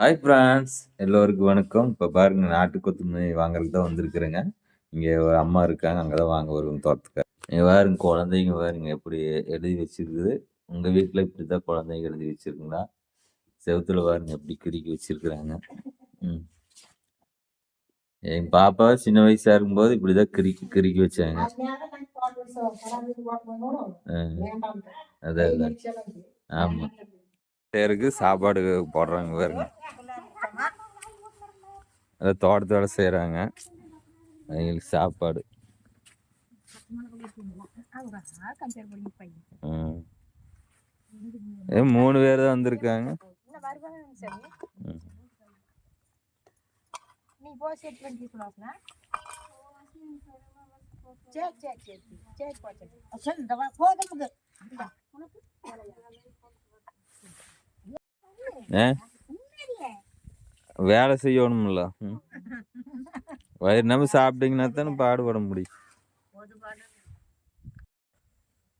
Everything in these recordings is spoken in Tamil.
ஹாய் ஃப்ரெண்ட்ஸ் எல்லோருக்கும் வணக்கம். இப்போ பாருங்க நாட்டு கொத்தமல்லி வாங்குறதுக்கு தான் வந்திருக்கிறேங்க. இங்கே ஒரு அம்மா இருக்காங்க. அங்கே தான் வாங்க வருவேன் தோட்டத்துக்கு. இங்க பாருங்க குழந்தைங்க பாருங்க எப்படி எழுதி வச்சிருக்குது. உங்க வீட்ல இப்படி தான் குழந்தைங்க எழுதி வச்சிருக்குங்களா? செவுத்துல பாருங்க எப்படி கிறுக்கி வச்சிருக்கிறாங்க. ம். எங்க பாப்பா சின்ன வயசா இருக்கும்போது இப்படிதான் கிறுக்கி கிறுக்கி வச்சாங்க. அதான் அதான். ஆமா. பேருக்கு சாப்பாடு போடுறாங்க பாருங்க. அதை தோட்டத்து வேலை செய்கிறாங்க. அவங்களுக்கு சாப்பாடு. மூணு பேர் தான் வந்திருக்காங்க. வேலை செய்யணும்ல. வயிறு நம்ம சாப்பிட்டீங்கன்னா தானே பாடுபட முடியும்.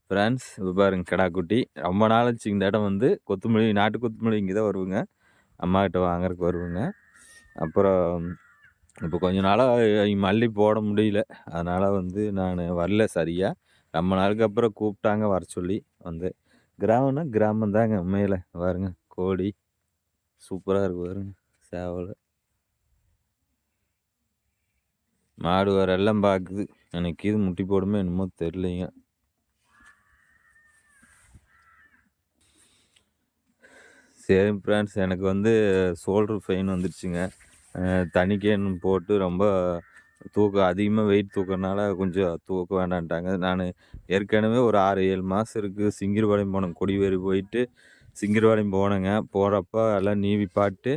ஃப்ரெண்ட்ஸ் இப்போ பாருங்க கிடாக்குட்டி ரொம்ப நாளாச்சு இந்த இடம் வந்து கொத்தமல்லி நாட்டு கொத்தமல்லி இங்கே தான் வருவேங்க. அம்மாக்கிட்ட வாங்குறதுக்கு வருவேங்க. அப்புறம் இப்போ கொஞ்ச நாளாக மல்லி போட முடியல. அதனால் வந்து நான் வரல சரியாக. ரொம்ப நாளுக்கு அப்புறம் கூப்பிட்டாங்க வர சொல்லி வந்தேன். கிராமம்னா கிராமம் தாங்க உண்மையில். பாருங்க கோழி சூப்பராக இருக்கு பாருங்க. சேவல் மாடு வேற எல்லாம் பார்க்குது. எனக்கு இது முட்டி போடுமே என்னமோ தெரியலைங்க. சரி ஃப்ரெண்ட்ஸ் எனக்கு வந்து ஷோல்டர் பெயின் வந்துடுச்சுங்க. தனிக்கேன் போட்டு ரொம்ப தூக்கம் அதிகமாக வெயிட் தூக்கறனால கொஞ்சம் தூக்க வேண்டான்ட்டாங்க. நான் ஏற்கனவே ஒரு 6-7 மாதம் இருக்குது சிங்கிரிபாளையம் போனேன். கொடிவேரி போயிட்டு சிங்கிரிபாளையம் போனேங்க. போகிறப்ப எல்லாம் நீவி பாட்டு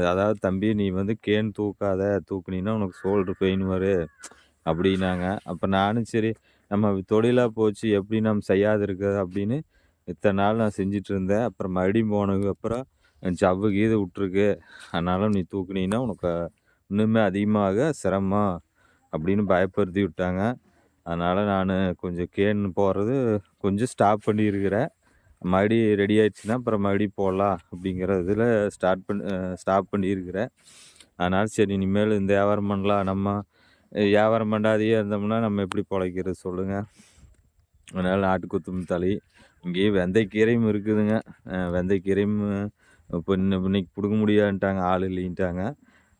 அதாவது தம்பி நீ வந்து கேன் தூக்காத, தூக்குனீன்னா உனக்கு ஷோல்டர் பெயின் வரும் அப்படின்னாங்க. அப்போ நானும் சரி நம்ம தொழிலாக போச்சு எப்படி நம்ம செய்யாது இருக்கிறது அப்படின்னு இத்தனை நாள் நான் செஞ்சுட்டு இருந்தேன். அப்புறம் மறுபடியும் போனதுக்கப்புறம் ஜவ்வு கீது விட்ருக்கு. அதனால நீ தூக்குனீன்னா உனக்கு இன்னுமே அதிகமாக சிரமம் அப்படின்னு பயப்படுத்தி விட்டாங்க. அதனால் நான் கொஞ்சம் கேன் போடுறது கொஞ்சம் ஸ்டாப் பண்ணியிருக்கிறேன். மறுபடி ரெடி ஆயிடுச்சுன்னா அப்புறம் மறுபடியும் போடலாம் அப்படிங்கிற இதில் ஸ்டாப் பண்ணியிருக்கிறேன். அதனால் சரி இனிமேல் இந்த வியாபாரம் பண்ணலாம். நம்ம வியாபாரம் பண்ணாதையே இருந்தோம்னா நம்ம எப்படி பிழைக்கிறது சொல்லுங்கள். அதனால் நாட்டு கொத்தமல்லி தழை இங்கேயே வெந்தயக்கீரையும் இருக்குதுங்க. வெந்தயக்கீரையும் இப்போ இன்னைக்கு பிடுங்க முடியாதுன்ட்டாங்க, ஆள் இல்லைன்ட்டாங்க.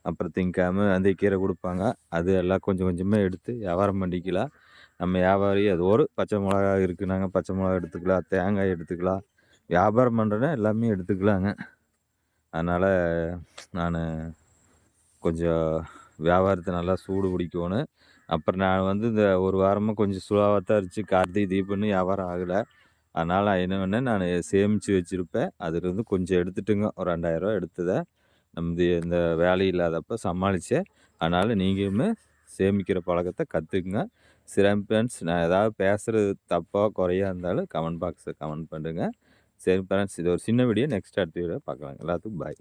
அப்புறம் திங்காமல் வெந்தயக்கீரை கொடுப்பாங்க. அது எல்லாம் கொஞ்சம் கொஞ்சமாக எடுத்து வியாபாரம் பண்ணிக்கலாம். நம்ம வியாபாரி அது ஒரு பச்சை மிளகா இருக்குனாங்க, பச்சை மிளகா எடுத்துக்கலாம், தேங்காய் எடுத்துக்கலாம். வியாபாரம் பண்ணுறேன்னா எல்லாமே எடுத்துக்கலாங்க. அதனால் நான் கொஞ்சம் வியாபாரத்தை நல்லா சூடு பிடிக்கணும். அப்புறம் நான் வந்து இந்த ஒரு வாரமாக கொஞ்சம் ஸ்லோவாக தான் இருந்துச்சு. கார்த்திகை தீபம்னு வியாபாரம் ஆகலை. அதனால் என்ன பண்ணேன் நான் சேமித்து வச்சுருப்பேன். அதுலேருந்து கொஞ்சம் எடுத்துட்டுங்க. ஒரு 2000 எடுத்ததை இந்த வேலை இல்லாதப்போ சமாளித்தேன். அதனால் நீங்களுமே சேமிக்கிற பழக்கத்தை கற்றுக்குங்க. சரி ஃப்ரெண்ட்ஸ் நான் ஏதாவது பேசுகிறது தப்பாக குறையா இருந்தாலும் கமெண்ட் பாக்ஸில் கமெண்ட் பண்ணுங்கள். சரி ஃப்ரெண்ட்ஸ் இது ஒரு சின்ன வீடியோ. நெக்ஸ்ட் அடுத்த வீடியோ பார்க்கலாம். எல்லாத்துக்கும் பாய்.